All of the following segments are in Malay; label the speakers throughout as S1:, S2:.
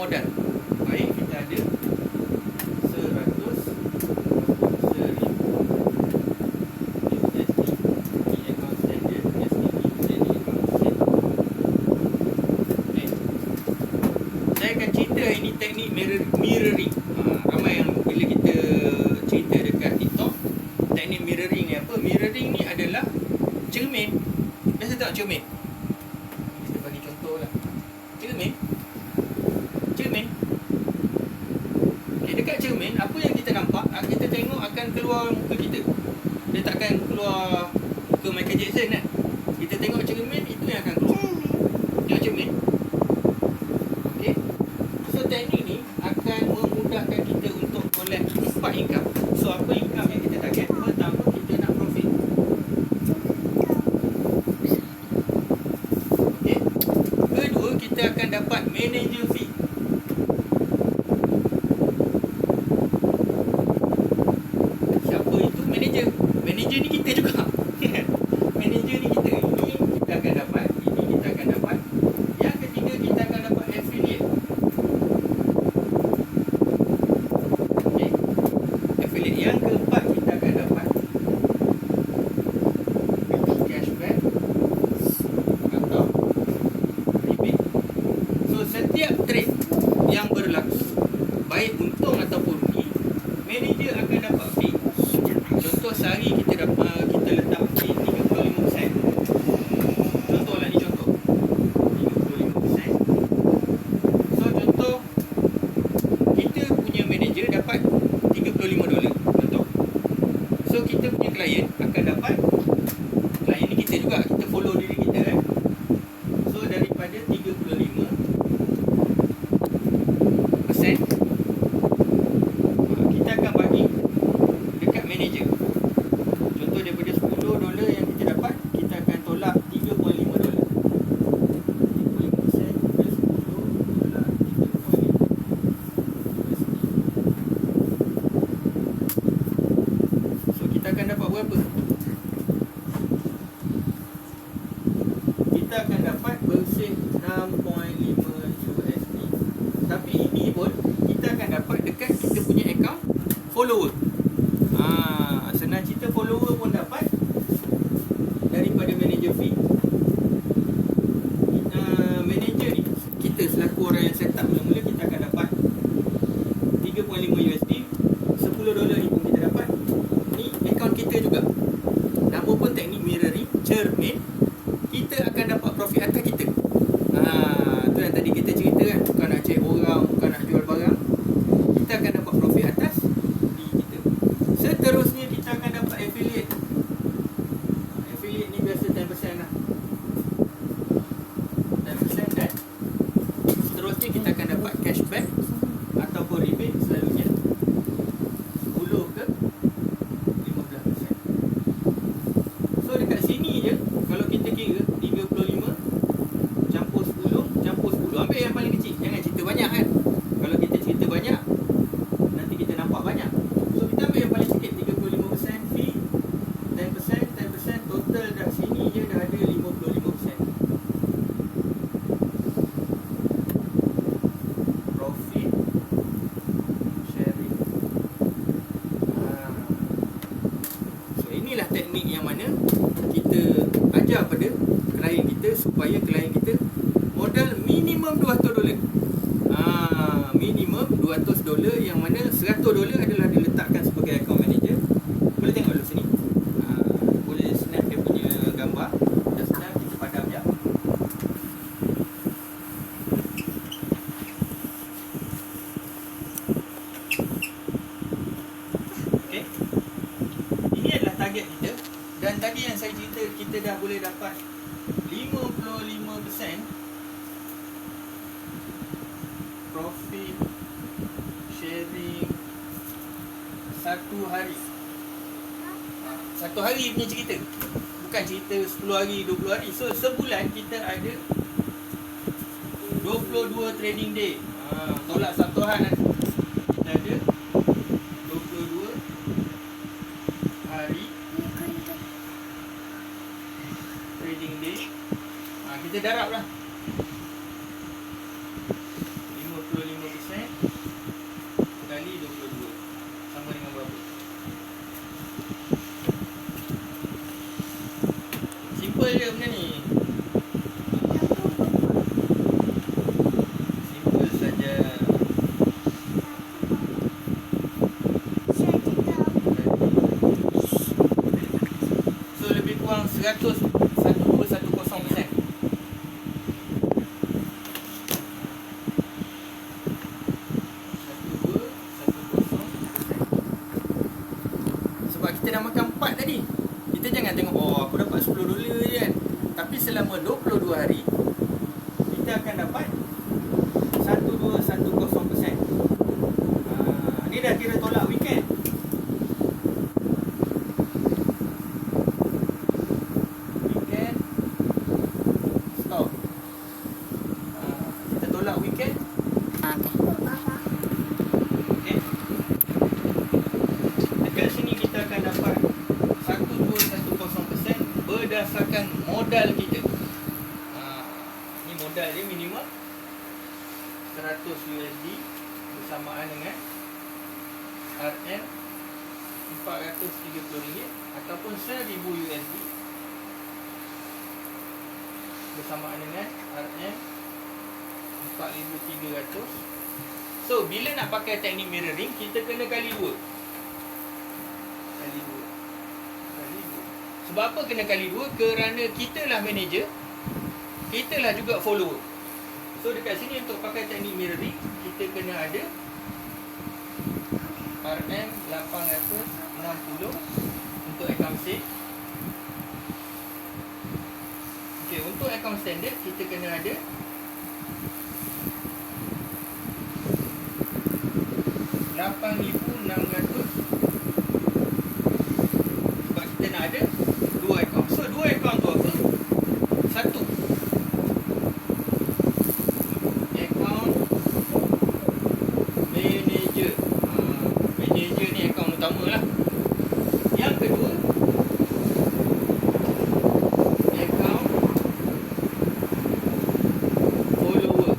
S1: modal. Baik, kita ada 100 ini teknik mirroring. Ramai yang bila kita cerita dekat TikTok, teknik mirroring ni apa? Mirroring ni adalah cermin. Biasa tak cermin? Kita bagi contoh lah. Cermin. Okay, dekat cermin, apa yang kita nampak, kita tengok akan keluar muka kita. Dia takkan keluar muka Michael Jackson kan? Kita tengok cermin, itu yang akan keluar. Tengok cermin. Okay. So teknik ni akan memudahkan kita untuk collect 4 income. So apa income yang kita target? Pertama, kita nak profit. Okay. Kedua, kita akan dapat manager fee. Siapa itu manager? Manager ni kita juga. Manager ni kita. Ini kita akan dapat. Ini kita akan dapat. Yang ketiga, kita akan dapat affiliate. Yang keempat, kita akan dapat cashback atau rebate. So setiap trade yang berlaku, baik untung ataupun rugi, manager akan dapat fee. Contoh sehari kita letak fee 35%. Contohlah ni contoh 35%. So contoh kita punya manager dapat $35. So kita punya klien akan dapat, klien ni kita juga, kita follow diri kita kan. So daripada 35%, kita akan bagi dekat manager. Contoh daripada $10 yang kita dapat, kita akan tolak $3.5. 35% plus $10 tolak 3.5. So kita akan dapat berapa? Kita akan dapat bersih 6.5 USD. Tapi ini pun kita akan dapat dekat kita punya account follower. Senang cerita, follower pun dapat daripada manager fee. Manager ni, kita selaku orang yang set up mula-mula, kita akan dapat 3.5 USD. $10 ni pun kita dapat. Ni account kita juga. Nama pun teknik mirroring, cermin. Kita akan dapat profit atas kita. Tu yang tadi kita cerita kan, bukan nak cek orang, bukan nak jual barang. Kita akan dapat profit atas diri kita. Seterusnya kita akan dapat affiliate. Affiliate ni biasa 10% lah. 10%, dan seterusnya kita akan dapat cashback ataupun rebate, selalunya 10 ke 15%. So dekat sini je, kalau kita kira 35 campur 10 campur 10, ambil yang paling kecil. Jangan cerita banyak kan. Kalau kita cerita banyak, nanti kita nampak banyak. So kita ambil yang paling sikit, 35% fee, 10%, total dah sini je dah ada 55%. Profit sharing. So inilah teknik yang mana kita ajar pada klien kita supaya klien kita modal minimum $200. Minimum $200, yang mana $100 adalah diletakkan sebagai account manager. Boleh tengok dulu sini. Boleh snap dia punya gambar. Dah snap, kita padam je. Okay. Ini adalah target kita. Dan tadi yang saya cerita, kita dah boleh dapat 55% profit sharing satu hari. Satu hari punya cerita, bukan cerita 10 hari, 20 hari. So sebulan kita ada 22 trading day. Tolak Sabtu Ahad nanti. Kita ada 22 hari trading day. Kita darab lah 55 Simple je benda ni. Simple saja. So lebih kurang 100,1210%. Sebab kita dah makan 4 tadi. Kita jangan tengok, oh aku dapat $10 je kan. Tapi selama 22 hari kita akan dapat 121,0%. Ni dah kira tolak weekend. Weekend stop. Kita tolak weekend. Okay. Dekat sini kita akan dapat 121,0% berdasarkan modal kita. Ni modal dia minimum $100 bersamaan dengan RM RM430 ataupun $1,000 bersamaan dengan RM 4,300. So bila nak pakai teknik mirroring, kita kena kali 2. Kali 2. Sebab apa kena kali 2? Kerana kita lah manager, kita lah juga follower. So dekat sini untuk pakai teknik mirroring, kita kena ada RM860 untuk account save. Okay, untuk account standard kita kena ada RM8,600. Sebab kita nak ada 2 account. So 2 account tu apa? Satu, account manager. Manager ni account utama lah. Yang kedua, account follower.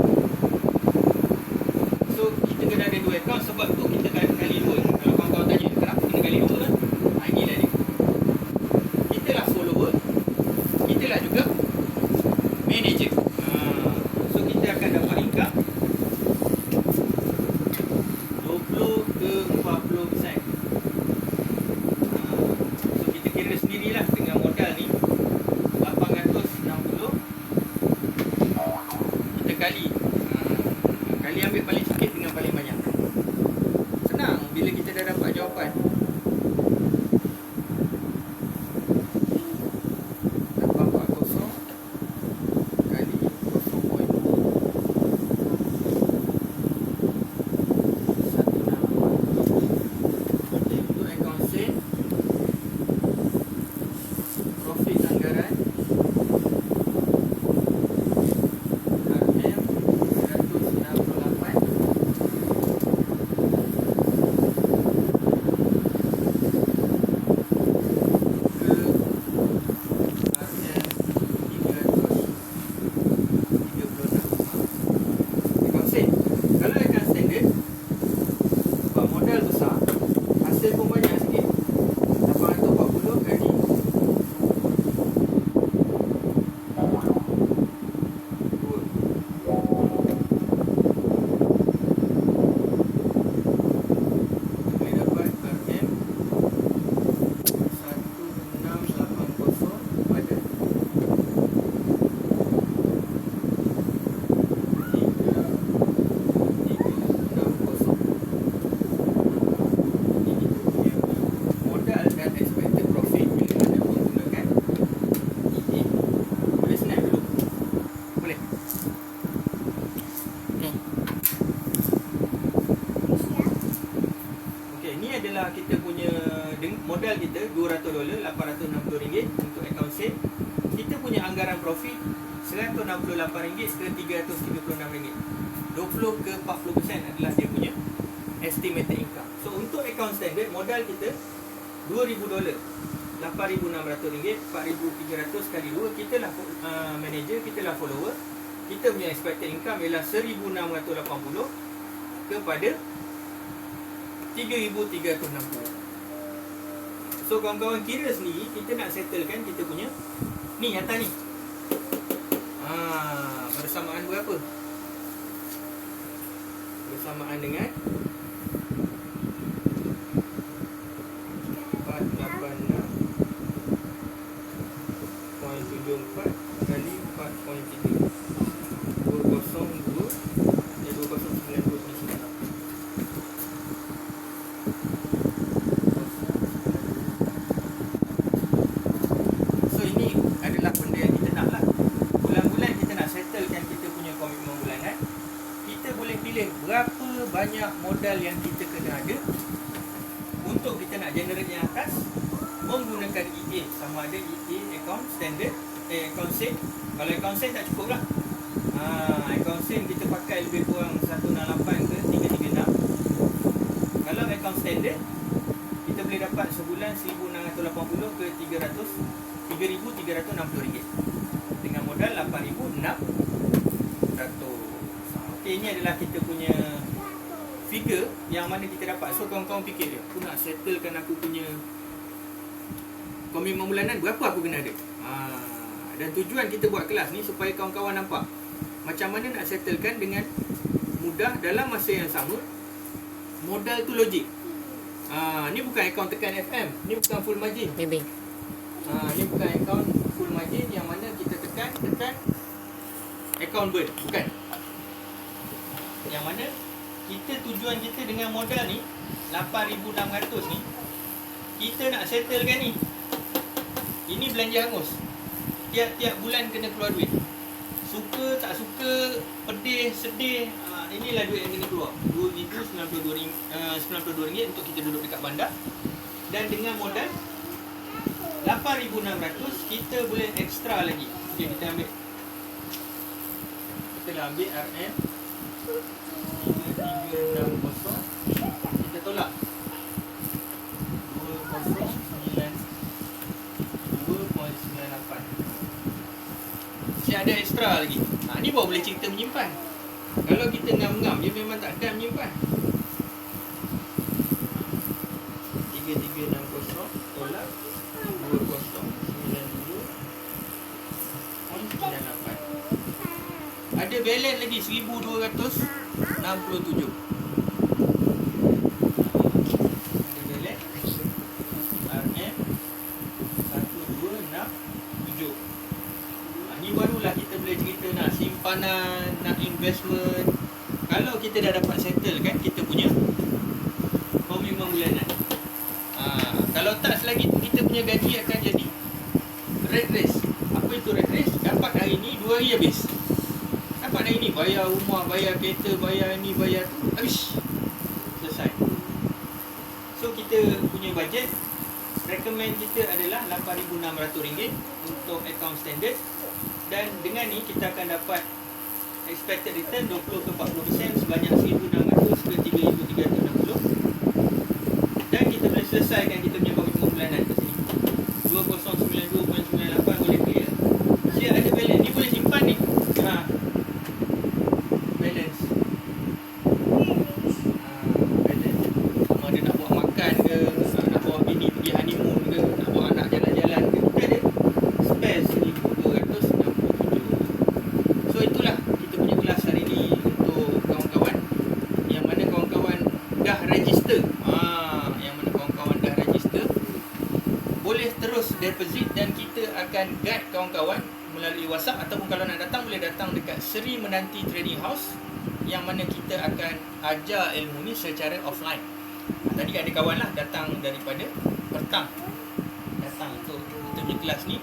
S1: So kita kena ada 2 account. Sebab tu kita kali 2. Kalau kawan-kawan tanya kenapa kena kali 2 lah, inilah dia. Kita lah follower, kita lah juga manager. So kita akan dapat income 20 ke 40%. So kita kira sendirilah dengan modal ni 860. Kita kali ambil paling sikit dengan paling banyak. Senang bila kita dah dapat jawapan. Kita punya modal kita $200, RM860 untuk account save. Kita punya anggaran profit RM168 ke RM336. 20 ke 40% adalah dia punya estimated income. So untuk account standard, modal kita $2,000, RM8,600, RM4,300 kali 2. Kita lah manager, kita lah follower. Kita punya expected income ialah RM1,680 kepada RM3,360. So kawan-kawan kira sendiri, kita nak settlekan kita punya Ni atas ni. Bersamaan berapa? Bersamaan dengan 486.74 kali 4.3. 202 2092 di sini. So ini adalah benda yang kita nak lah. Bulan-bulan kita nak settlekan kita punya komitmen bulanan. Kita boleh pilih berapa banyak modal yang kita kena ada untuk kita nak generate yang atas menggunakan EA. Sama ada EA account standard, account save. Kalau account save tak cukup lah. Account save kita pakai lebih kurang 168 ke 336. Kalau account standard kita boleh dapat sebulan 1680 ke 3,360 ringgit dengan modal 8,600. Okay, ini adalah kita punya figure yang mana kita dapat. So kawan-kawan fikir dia, aku nak settlekan aku punya komitmen bulanan, berapa aku kena ada. Dan tujuan kita buat kelas ni supaya kawan-kawan nampak macam mana nak settlekan dengan mudah dalam masa yang sama. Modal tu logik. Ni bukan akaun tekan FM, ni bukan full margin.
S2: Maybe.
S1: Ni bukan akaun full margin yang mana kita tekan akaun burn, bukan. Yang mana kita tujuan kita dengan modal ni 8,600 ni, kita nak settlekan ni. Ini belanja hangus. Tiap-tiap bulan kena keluar duit. Suka tak suka, pedih, sedih, inilah duit yang kena keluar. RM2,092 untuk kita duduk dekat bandar. Dan dengan modal 8,600 kita boleh extra lagi. Okay, kita ambil. Kita dah ambil RM 3360. Kita tolak 2,092.98. Masih ada extra lagi. Ni baru boleh cerita menyimpan. Kalau kita ngam-ngam, dia memang tak ada menyimpan. 3360 tolak 2,092.98. Ada balance lagi 1,267. Ada balance RM 1267. Ni barulah kita boleh cerita nak simpanan, nak investment. Kalau kita dah dapat settle kan kita punya komitmen bulanan. Kalau tak, selagi kita punya gaji akan jadi red race. Apa itu red race? Dapat hari ni, 2 hari habis. Dapat hari ni, bayar rumah, bayar kereta, bayar ni, bayar tu, habis. Selesai. So kita punya budget, recommend kita adalah RM8,600 untuk account standard. Dan dengan ni kita akan dapat expected return 20 ke 40% sebanyak 1,600 ke 3,360. Dan kita boleh selesaikan kita punya komitmen bulanan ke sini. 2092.98 boleh clear. Dia ada balance. Ni boleh simpan ni. Balance. Balance. Sama ada nak buat makan ke, nak bawa bini pergi honeymoon ke, nak bawa anak jalan-jalan ke, kita ada spare 1,267. So itulah kita punya kelas hari ni untuk kawan-kawan yang mana kawan-kawan dah register. Yang mana kawan-kawan dah register, boleh terus deposit dan kita akan guide kawan-kawan melalui WhatsApp, ataupun kalau nak datang boleh datang dekat Seri Menanti Trading House yang mana kita akan ajar ilmu ni secara offline. Tadi ada kawan lah datang daripada Pertang, datang untuk kita punya kelas ni.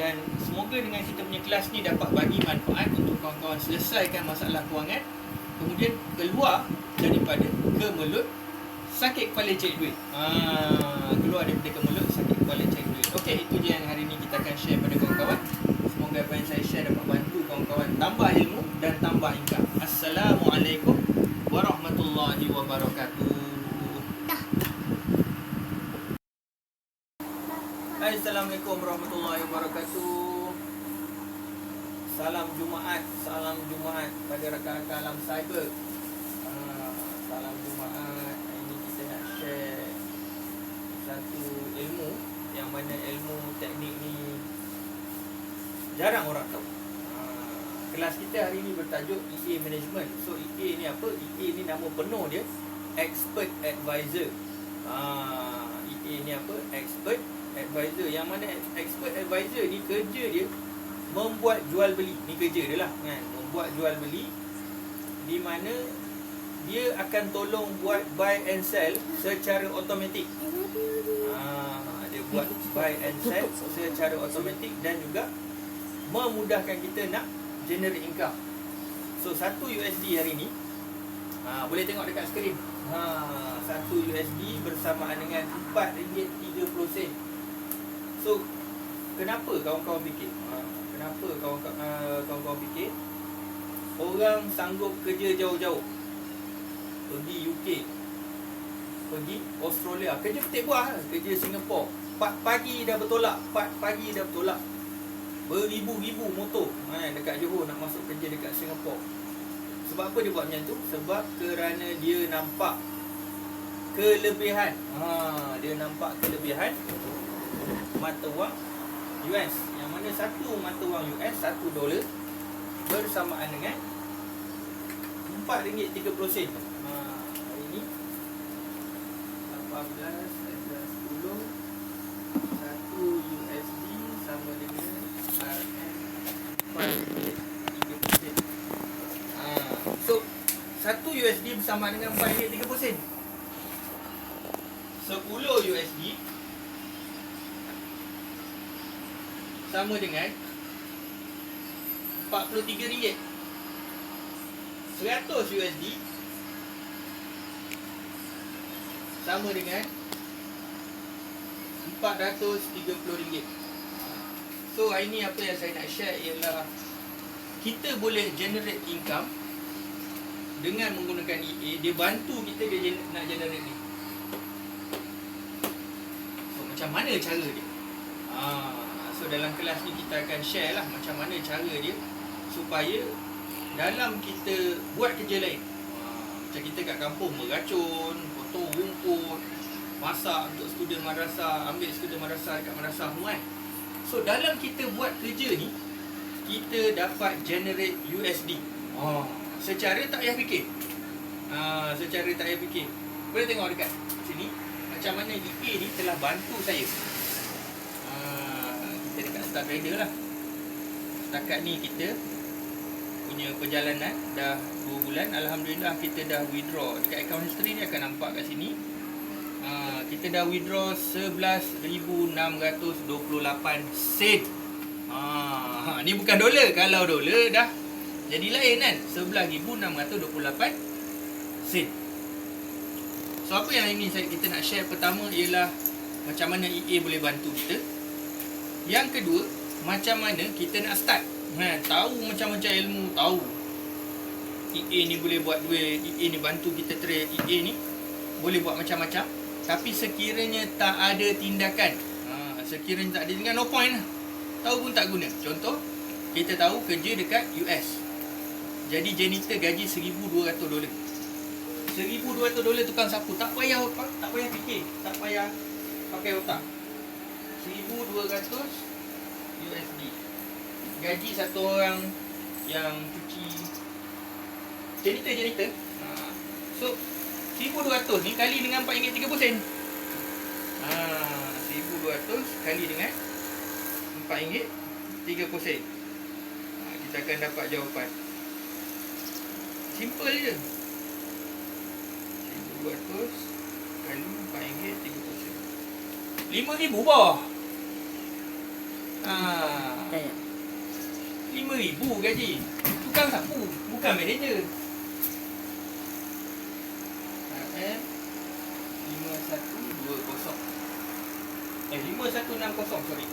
S1: Dan semoga dengan kita punya kelas ni dapat bagi manfaat untuk kawan-kawan selesaikan masalah kewangan, kemudian keluar daripada kemelut sakit kepala cari duit. Keluar daripada kemelut sakit kepala cari duit. Okey, itu je yang hari ni kita akan share pada kawan-kawan. Semoga apa yang saya share dapat bantu kawan-kawan tambah ilmu dan tambah income. Assalamualaikum warahmatullahi wabarakatuh. Assalamualaikum warahmatullahi wabarakatuh. Salam Jumaat pada rakan-rakan alam cyber. Salam Jumaat. Ini kita nak share satu ilmu yang mana ilmu teknik ni jarang orang tahu. Kelas kita hari ni bertajuk EA Management. So EA ni apa? EA ni nama penuh dia Expert Advisor. EA ni apa? Expert Advisor. Yang mana Expert Advisor ni kerja dia membuat jual beli. Ni kerja dia lah kan? Membuat jual beli, di mana dia akan tolong buat buy and sell secara automatik. Dia buat buy and sell secara automatik dan juga memudahkan kita nak generate income. So 1 USD hari ni boleh tengok dekat skrin. 1 USD bersamaan dengan RM4.30. So kenapa kawan-kawan fikir? Kenapa kawan-kawan fikir orang sanggup kerja jauh-jauh, pergi UK, pergi Australia, kerja petik buah, kerja Singapura, 4 pagi dah bertolak, beribu-ribu motor dekat Johor nak masuk kerja dekat Singapura. Sebab apa dia buat macam tu? Sebab kerana dia nampak kelebihan. Dia nampak kelebihan mata wang US, yang mana satu mata wang US $1 bersamaan dengan RM4.30. Hari ni 18, 10, 1 USD sama dengan RM4.30. So 1 USD bersama dengan RM4.30. 10 USD sama dengan RM43. 100 USD sama dengan RM430. So hari ni apa yang saya nak share ialah kita boleh generate income dengan menggunakan EA. Dia bantu kita dia nak generate ni. So macam mana cara dia? So dalam kelas ni kita akan share lah macam mana cara dia supaya dalam kita buat kerja lain, macam kita kat kampung meracun, potong rumput, masak untuk student madrasah, ambil student madrasah dekat madrasah semua kan. So dalam kita buat kerja ni, kita dapat generate USD secara tak payah fikir. Secara tak payah fikir. Boleh tengok dekat sini macam mana EA ni telah bantu saya. Kita dekat Start Trader lah. Setakat ni kita punya perjalanan dah 2 bulan. Alhamdulillah kita dah withdraw. Dekat account history ni akan nampak kat sini. Kita dah withdraw 11,628 sen. Ni bukan dolar. Kalau dolar dah jadi lain kan. 11,628 sen. So apa yang ini kita nak share? Pertama ialah macam mana EA boleh bantu kita. Yang kedua, macam mana kita nak start. Tahu macam-macam ilmu, tahu EA ni boleh buat duit, EA ni bantu kita trade, EA ni boleh buat macam-macam. Tapi sekiranya tak ada tindakan, sekiranya tak ada tindakan, no point lah. Tahu pun tak guna. Contoh, kita tahu kerja dekat US, jadi janitor gaji $1,200. $1,200 tukang sapu. Tak payah fikir, tak payah pakai otak. 1,200 USD gaji satu orang yang cuci janitor. So 1,200 ni kali dengan RM4.30. 1,200 kali dengan RM4.30. Kita akan dapat jawapan. Simple je. 1,200 kali RM4.30. RM5,000 bawah. 5,000 gaji tukang sapu, bukan manager. 5160 sorry.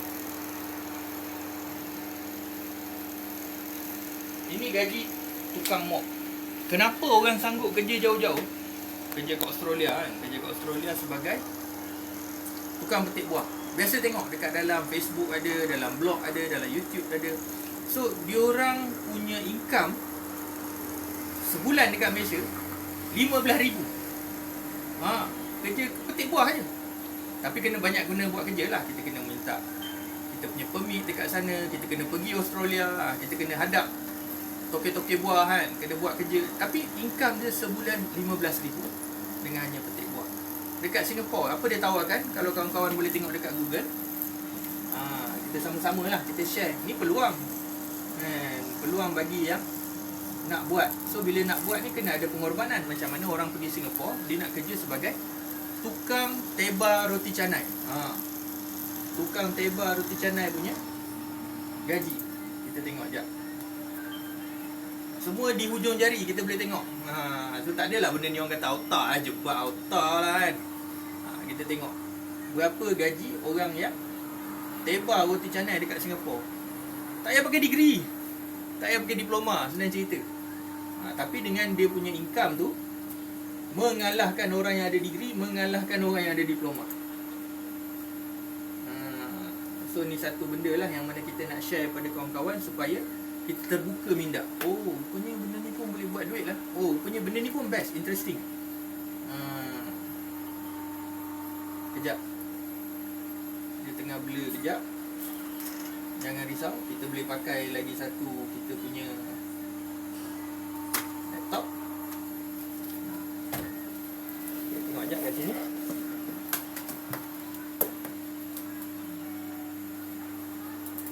S1: Ini gaji tukang mop. Kenapa orang sanggup kerja jauh-jauh? Kerja kat Australia kan, kerja kat Australia sebagai tukang petik buah. Biasa tengok dekat dalam Facebook ada, dalam blog ada, dalam YouTube ada. So diorang punya income sebulan dekat Malaysia 15,000. Kerja petik buah je. Tapi kena banyak guna buat kerja lah. Kita kena minta, kita kita punya permit dekat sana, kita kena pergi Australia, kita kena hadap toke-toke buah kan, kena buat kerja. Tapi income dia sebulan 15,000 dengan hanya petik buah. Dekat Singapore, apa dia tawarkan? Kalau kawan-kawan boleh tengok dekat Google, kita sama-sama lah, kita share. Ni peluang kan, peluang bagi yang nak buat. So bila nak buat ni kena ada pengorbanan. Macam mana orang pergi Singapore, dia nak kerja sebagai tukang teba roti canai. Tukang teba roti canai punya gaji, kita tengok jap. Semua di hujung jari kita boleh tengok. So tak adalah benda ni orang kata otak aja, buat otak lah kan. Kita tengok berapa gaji orang yang teba roti canai dekat Singapore. Tak payah pakai degree, tak payah pakai diploma, senang cerita. Tapi dengan dia punya income tu mengalahkan orang yang ada degree, mengalahkan orang yang ada diploma. So ni satu benda lah yang mana kita nak share pada kawan-kawan supaya kita terbuka minda. Oh, rupanya benda ni pun boleh buat duit lah. Oh, rupanya benda ni pun best, interesting. Kejap, dia tengah blur kejap. Jangan risau, kita boleh pakai lagi satu kita punya laptop. Okay, tengok sekejap kat sini.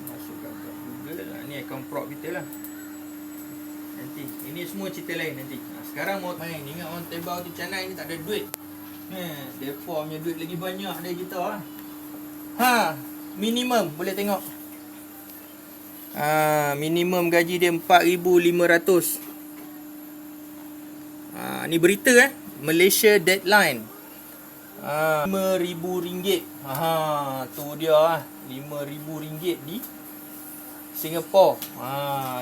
S1: Masukkan kat Google. Ni account prop kita lah. Nanti, ini semua cerita lain nanti. Sekarang mau main, ingat orang tebal tu canai ni tak ada duit. Mereka punya duit lagi banyak dari kita lah. Minimum boleh tengok. Minimum gaji dia 4,500. Ni berita Malaysia Deadline. RM5,000. Tu dia RM5,000 di Singapore.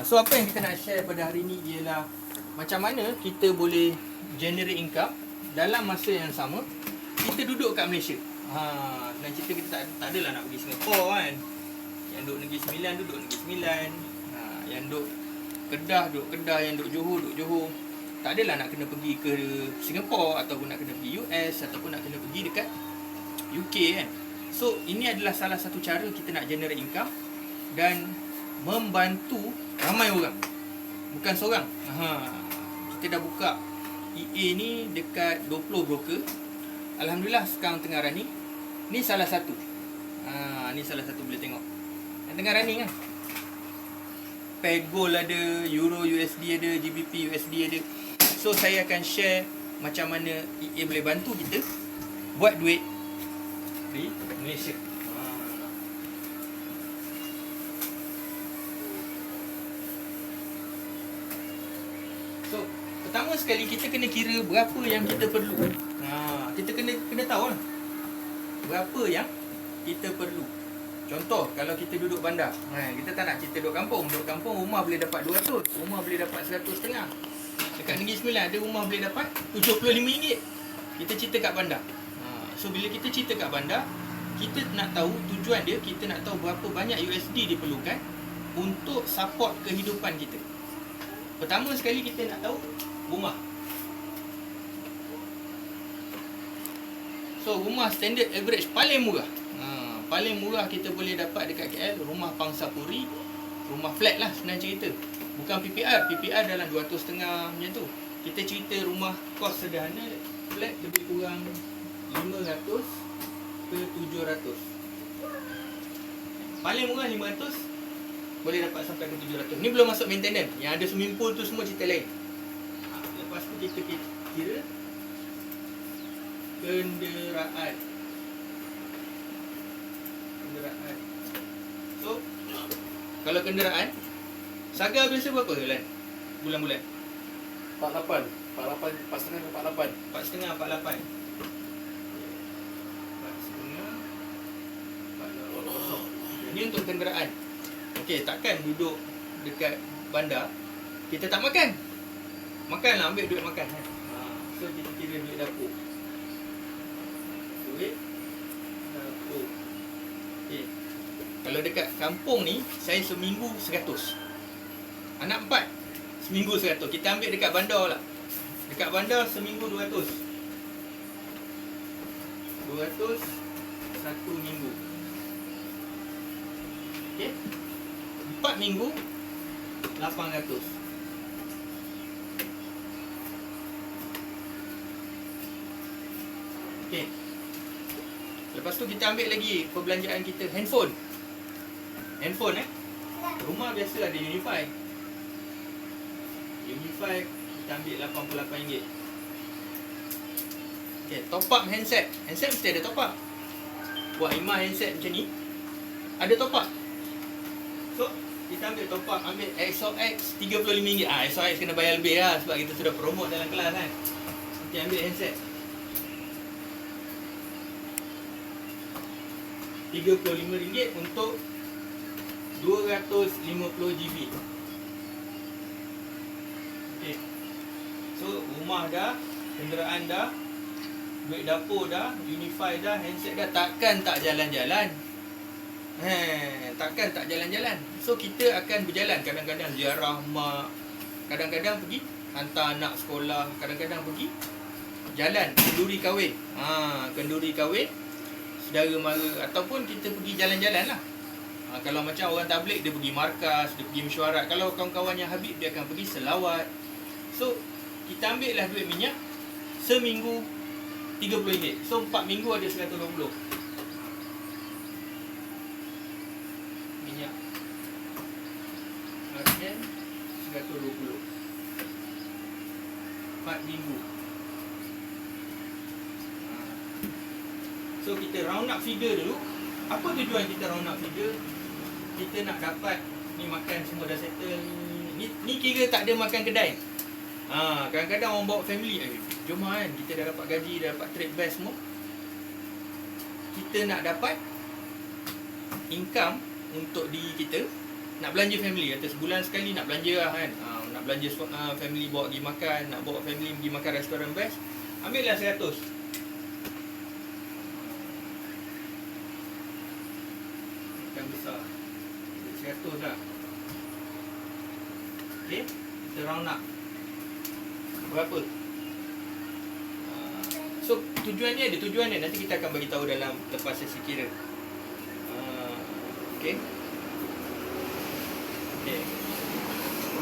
S1: So apa yang kita nak share pada hari ni ialah macam mana kita boleh generate income dalam masa yang sama kita duduk kat Malaysia. Dan cerita kita tak adalah nak pergi Singapore kan. Yang duduk Negeri Sembilan duduk Negeri Sembilan, yang duduk Kedah duduk Kedah, yang duduk Johor duduk Johor. Tak adalah nak kena pergi ke Singapore ataupun nak kena pergi US ataupun nak kena pergi dekat UK kan. So ini adalah salah satu cara kita nak generate income dan membantu ramai orang, bukan seorang. Kita dah buka EA ni dekat 20 broker. Alhamdulillah sekarang tengah running. Ni salah satu. Ni salah satu boleh tengok. Yang tengah running kan. Pair Gold ada, Euro USD ada, GBP USD ada. So saya akan share macam mana EA boleh bantu kita buat duit di Malaysia. So pertama sekali kita kena kira berapa yang kita perlu. Kita kena tahu lah berapa yang kita perlu. Contoh, kalau kita duduk bandar, kita tak nak cerita duduk kampung. Duduk kampung rumah boleh dapat 200, rumah boleh dapat 100.5. Dekat Negeri Sembilan ada rumah boleh dapat RM75. Kita cerita kat bandar. So bila kita cerita kat bandar, kita nak tahu tujuan dia, kita nak tahu berapa banyak USD diperlukan untuk support kehidupan kita. Pertama sekali kita nak tahu rumah. So rumah standard average paling murah. Paling murah kita boleh dapat dekat KL, rumah Pangsapuri, rumah flat lah senang cerita. Bukan PPR, PPR dalam 200.5 macam tu. Kita cerita rumah kos sederhana, flat lebih kurang 500 ke 700. Paling murah 500, boleh dapat sampai ke 700. Ni belum masuk maintenance. Yang ada swimming pool tu semua cerita lain. Lepas tu kita kira kenderaan. So kalau kenderaan, Saga biasa berapa Lan? Bulan-bulan?
S2: 48, 4.5 ke 48.
S1: 4.5, 48. 4.5, 48. Ini untuk kenderaan. Okey, takkan duduk dekat bandar kita tak makan. Makanlah, ambil duit makan. So kita kira duit dapur. Duit dapur. Okey. Kalau dekat kampung ni, saya seminggu 100. Anak 4, seminggu 100. Kita ambil dekat bandar lah. Dekat bandar seminggu 200. 200 satu minggu. Okey. 4 minggu 800. Okey. Lepas tu kita ambil lagi perbelanjaan kita, handphone. Handphone rumah biasa ada Unify. Unify kita ambil RM88. Okey, top up handset. Handset mesti ada top up. Buat imah handset macam ni, ada top up. So, kita ambil top up, ambil XOX RM35. XOX kena bayar lebih lah sebab kita sudah promote dalam kelas kan. Okey, ambil handset RM35 untuk 250GB. Okey. So, rumah dah, kenderaan dah, duit dapur dah, Unify dah, handset dah, takkan tak jalan-jalan. Takkan tak jalan-jalan. So, kita akan berjalan. Kadang-kadang ziarah mak, kadang-kadang pergi hantar anak sekolah, kadang-kadang pergi jalan, kenduri kahwin. Kenduri kahwin saudara mara, ataupun kita pergi jalan-jalan lah. Kalau macam orang tabligh, dia pergi markas, dia pergi mesyuarat. Kalau kawan-kawan yang Habib, dia akan pergi selawat. So, kita ambil lah duit minyak seminggu RM30. So, 4 minggu ada RM120. Minyak RN RM120 4 minggu. So, kita round up figure dulu. Apa tujuan kita round up figure? Kita nak dapat ni, makan semua dah settle. Ni kira tak ada makan kedai. Kadang-kadang orang bawa family, jom kan, kita dah dapat gaji, dah dapat trade best semua. Kita nak dapat income untuk diri kita, nak belanja family. Kata sebulan sekali nak belanja lah kan. Nak belanja family, bawa pergi makan, nak bawa family pergi makan restoran best, ambil lah 100. Besar 100 lah. Okey, kita round up berapa. So, tujuannya ada, tujuannya nanti kita akan bagi tahu dalam lepas sesi kira. Okey. Okey.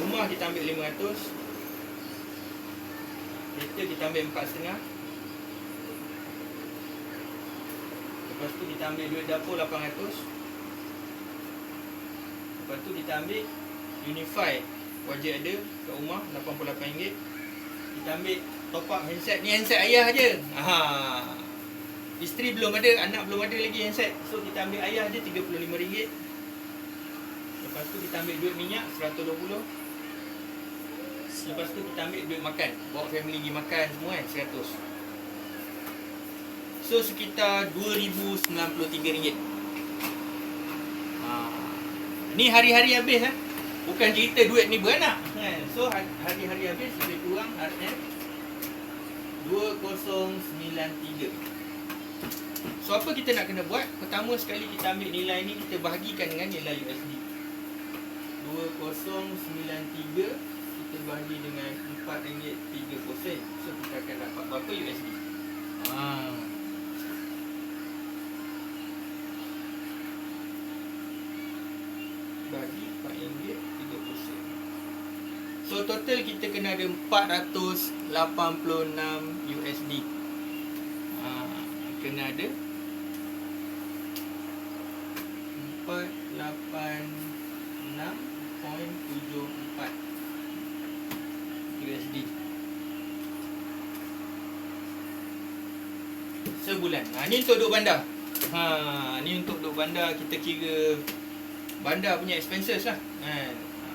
S1: Rumah kita ambil 500. Kereta kita ambil 4.5. Lepas tu kita ambil duit dapur 800. Lepas tu kita ambil Unify, wajib ada kat rumah RM88. Kita ambil top up handset. Ni handset ayah je. Isteri belum ada, anak belum ada lagi handset. So kita ambil ayah je RM35. Lepas tu kita ambil duit minyak RM120. Lepas tu kita ambil duit makan, bawa family pergi makan semua kan, RM100. So sekitar RM2,093. Ni hari-hari habis bukan cerita duit ni beranak kan. So hari-hari habis lebih kurang RM 2093. So apa kita nak kena buat? Pertama sekali kita ambil nilai ni, kita bahagikan dengan nilai USD. 2093 kita bahagi dengan RM4.30. So kita akan dapat berapa USD? Bagi RM4.30. So total kita kena ada 486 USD. Kena ada 486.74 USD sebulan. Ni untuk duduk bandar. Ni untuk duduk bandar, kita kira bandar punya expenses lah.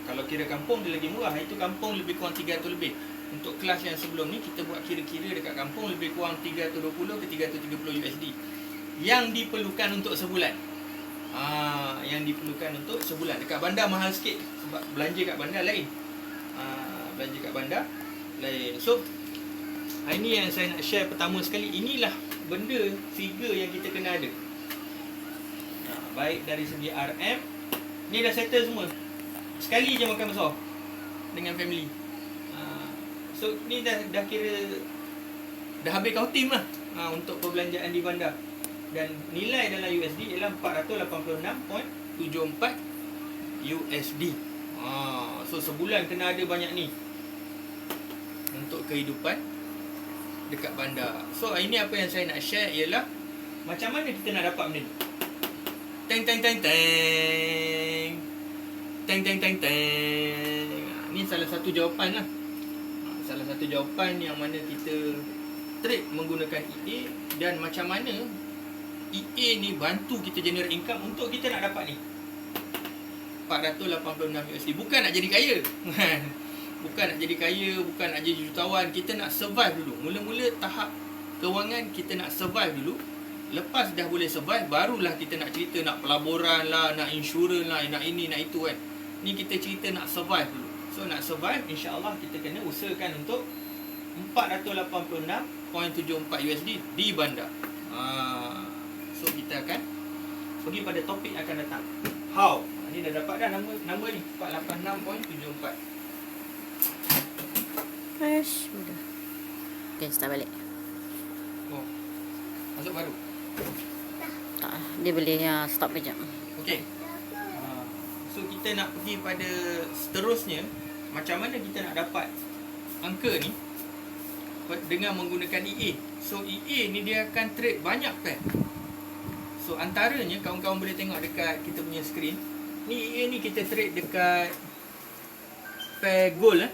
S1: Kalau kira kampung dia lagi murah. Itu kampung lebih kurang 300 lebih. Untuk kelas yang sebelum ni kita buat kira-kira dekat kampung lebih kurang 320 ke 330 USD yang diperlukan untuk sebulan. Yang diperlukan untuk sebulan. Dekat bandar mahal sikit sebab belanja kat bandar lain. Belanja kat bandar lain. So hari ni yang saya nak share pertama sekali, inilah benda, figure yang kita kena ada. Baik dari segi RM, ni dah settle semua. Sekali je makan besar dengan family. So ni dah kira dah habis kautim lah untuk perbelanjaan di bandar. Dan nilai dalam USD ialah 486.74 USD. So sebulan kena ada banyak ni untuk kehidupan dekat bandar. So ini apa yang saya nak share ialah macam mana kita nak dapat benda ni. Teng teng teng teng. Teng teng teng teng. Ni salah satu jawapan lah. Salah satu jawapan yang mana kita trade menggunakan EA, dan macam mana EA ni bantu kita generate income untuk kita nak dapat ni 486 USD. Bukan nak jadi kaya. Bukan nak jadi kaya, bukan nak jadi jutawan. Kita nak survive dulu. Mula-mula tahap kewangan kita nak survive dulu. Lepas dah boleh survive, barulah kita nak cerita nak pelaburan lah, nak insurans lah, nak ini, nak itu kan. Ni kita cerita nak survive dulu. So nak survive, insya-Allah kita kena usahakan untuk 486.74 USD di bandar. So kita akan pergi pada topik akan datang. How? Ni dah dapat dah nama ni 486.74.
S3: Fresh mudah. Okay, start balik.
S1: Oh. Masuk baru.
S3: Tak, dia boleh stop kejap.
S1: Okey. So kita nak pergi pada seterusnya, macam mana kita nak dapat angka ni dengan menggunakan EA. So EA ni dia akan trade banyak pair. So antaranya kawan-kawan boleh tengok dekat kita punya screen. Ni EA ni kita trade dekat pair gold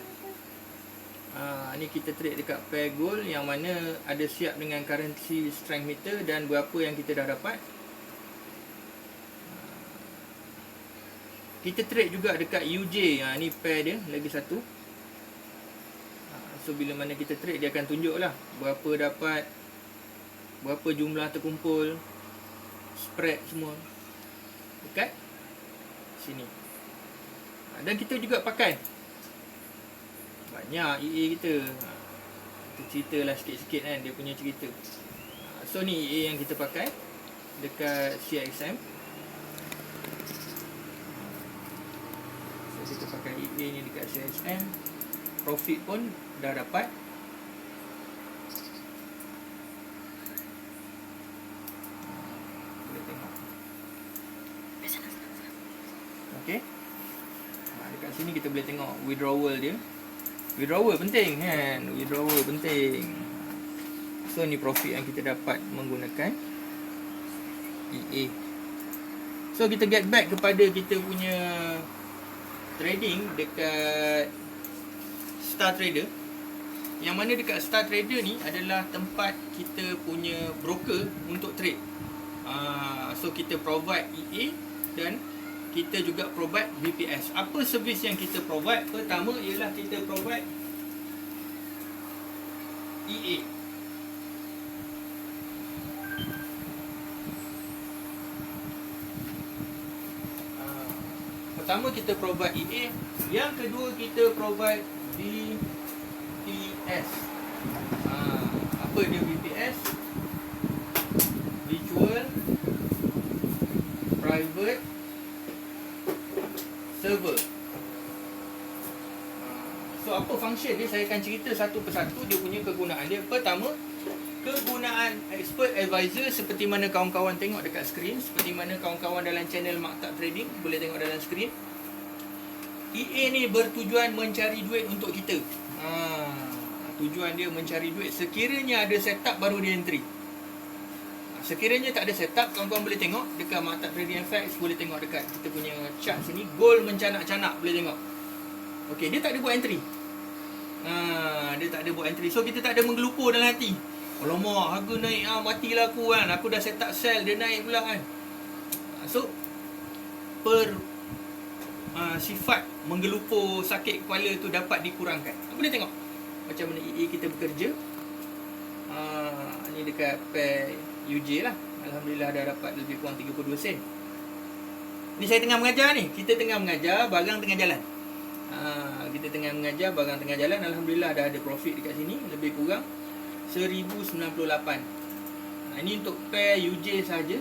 S1: ni kita trade dekat pair gold yang mana ada siap dengan currency strength meter dan berapa yang kita dah dapat. Kita trade juga dekat UJ. Ni pair dia lagi satu. So bila mana kita trade dia akan tunjuk lah berapa dapat, berapa jumlah terkumpul, spread semua dekat sini. Dan kita juga pakai banyak EA kita. Kita ceritalah sikit-sikit kan dia punya cerita. So ni EA yang kita pakai dekat CXM. So kita pakai EA ni dekat CXM. Profit pun dah dapat. Boleh tengok. Okey. Dekat sini kita boleh tengok withdrawal dia. Withdrawal penting kan. Withdrawal penting. So ni profit yang kita dapat menggunakan EA. So kita get back kepada kita punya trading dekat Star Trader. Yang mana dekat Star Trader ni adalah tempat kita punya broker untuk trade. So kita provide EA dan kita juga provide BPS. Apa servis yang kita provide? Pertama ialah kita provide EA. Pertama kita provide EA. Yang kedua kita provide BPS. Apa dia BPS? Virtual Private Server. So apa function dia, saya akan cerita satu persatu dia punya kegunaan dia. Pertama, kegunaan expert advisor seperti mana kawan-kawan tengok dekat skrin, seperti mana kawan-kawan dalam channel Maktab Trading boleh tengok dalam skrin. EA ni bertujuan mencari duit untuk kita. Tujuan dia mencari duit. Sekiranya ada setup baru dia entry. Sekiranya tak ada setup, kawan-kawan boleh tengok dekat Maktab Trading FX, boleh tengok dekat kita punya chart sini, gold mencanak-canak, boleh tengok. Okey, dia tak ada buat entry. Dia tak ada buat entry. So kita tak ada menggelupur dalam hati. Alamak, harga naik, matilah aku kan. Aku dah set up sell, dia naik pula kan. So per sifat menggelupur sakit kepala tu dapat dikurangkan. Boleh tengok macam mana EA kita bekerja. Ni dekat pair UJ lah. Alhamdulillah dah dapat lebih kurang 32 sen. Ni saya tengah mengajar ni. Kita tengah mengajar, barang tengah jalan. Kita tengah mengajar, barang tengah jalan. Alhamdulillah dah ada profit dekat sini. Lebih kurang 1098. Ini untuk pair UJ saja.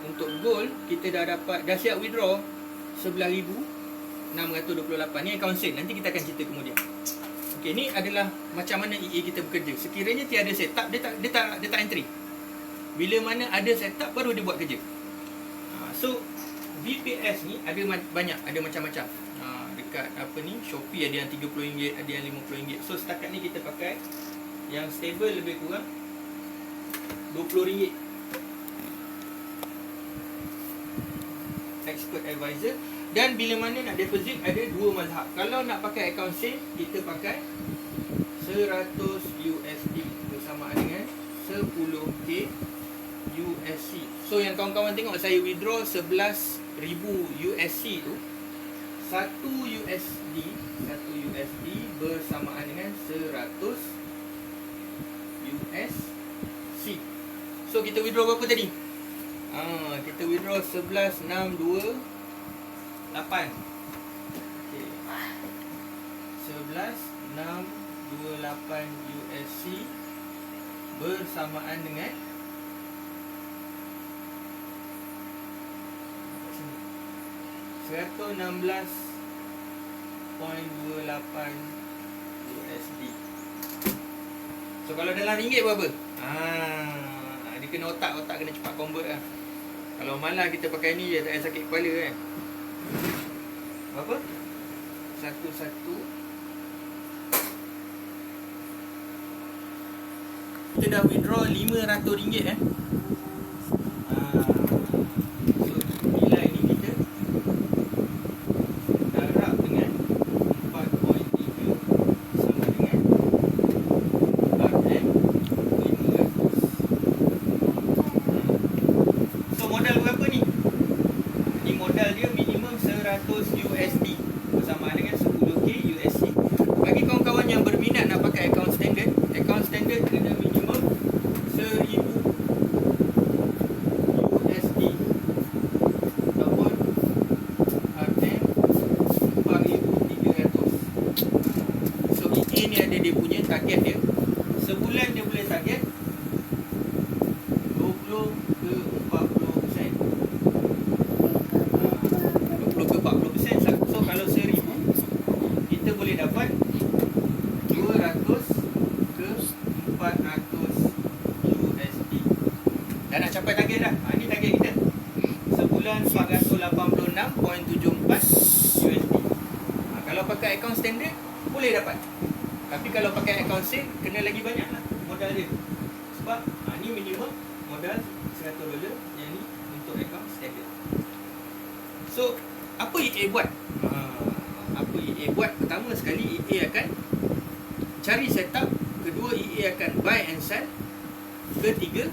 S1: Untuk gold, kita dah dapat, dah siap withdraw 11,628. Ni account sale. Nanti kita akan cerita kemudian. Okey, ni adalah macam mana EA kita bekerja. Sekiranya tiada setup, dia tak entry. Bila mana ada setup baru dia buat kerja. So VPS ni ada banyak, ada macam-macam. Dekat apa ni, Shopee ada yang RM30, ada yang RM50. So setakat ni kita pakai yang stable lebih kurang RM20. Expert advisor. Dan bila mana nak deposit ada dua mazhab. Kalau nak pakai account sale, kita pakai 100 USD bersamaan dengan 10k USC. So yang kawan-kawan tengok saya withdraw 11,000 USC tu, 1 USD bersamaan dengan 100 USC. So kita withdraw berapa tadi? Kita withdraw 11,628. Okay. 11,628 USC bersamaan dengan 116.28 USD. So kalau dalam ringgit berapa? Dia kena otak kena cepat convert lah. Kalau malas kita pakai ni je, tak payah sakit kepala kan. Berapa? 11. Kita dah withdraw RM500 So nilai ni kita darab dengan 4.3 sama dengan RM500. So modal berapa ni? Ni modal dia minimum 100 USD bersamaan dengan 10k USC. Bagi kawan-kawan yang berminat nak pakai account standard kena minimum 1,000 USD ataupun RM4,300. So EA ni ada dia punya target dia. Sebulan dia boleh target 20 ke 40%. 20 ke 40%. So kalau 1,000 kita boleh dapat 200 ke 400 USD. Dah nak capai target dah. Ni target kita. Sebulan 486.74 USD. Kalau pakai account standard boleh dapat. Tapi kalau pakai account sale kena lagi banyak lah modal dia. Sebab ni minimum modal $100, yang ni untuk account standard. So apa EA buat? Apa EA buat? Pertama sekali EA akan cari setup. Kedua EA akan buy and sell. Ketiga